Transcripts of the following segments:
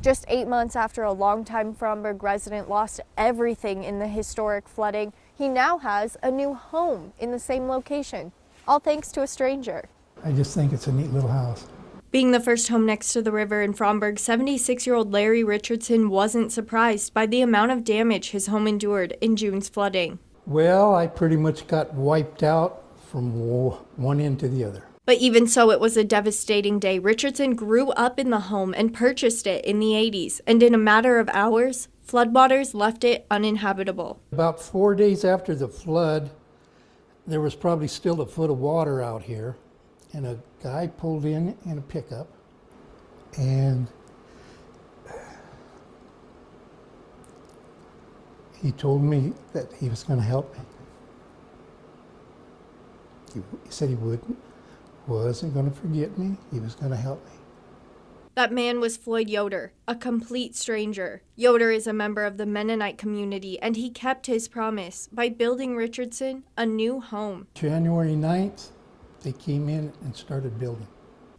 Just 8 months after a longtime Fromberg resident lost everything in the historic flooding, he now has a new home in the same location, all thanks to a stranger. I just think it's a neat little house. Being the first home next to the river in Fromberg, 76-year-old Larry Richardson wasn't surprised by the amount of damage his home endured in June's flooding. Well, I pretty much got wiped out from one end to the other. But even so, it was a devastating day. Richardson grew up in the home and purchased it in the 80s, and in a matter of hours, floodwaters left it uninhabitable. About 4 days after the flood, there was probably still a foot of water out here, and a guy pulled in a pickup, and he told me that he was going to help me. He said he wasn't going to forget me. He was going to help me. That man was Floyd Yoder, a complete stranger. Yoder is a member of the Mennonite community, and he kept his promise by building Richardson a new home. January 9th, they came in and started building.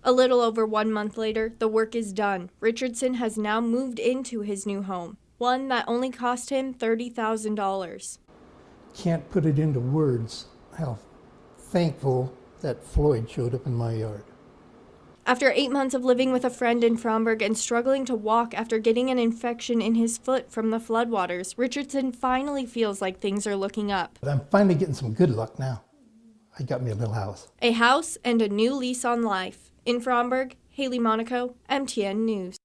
A little over 1 month later, the work is done. Richardson has now moved into his new home, one that only cost him $30,000. Can't put it into words how thankful that Floyd showed up in my yard. After 8 months of living with a friend in Fromberg and struggling to walk after getting an infection in his foot from the floodwaters, Richardson finally feels like things are looking up. But I'm finally getting some good luck now. I got me a little house. A house and a new lease on life. In Fromberg, Haley Monaco, MTN News.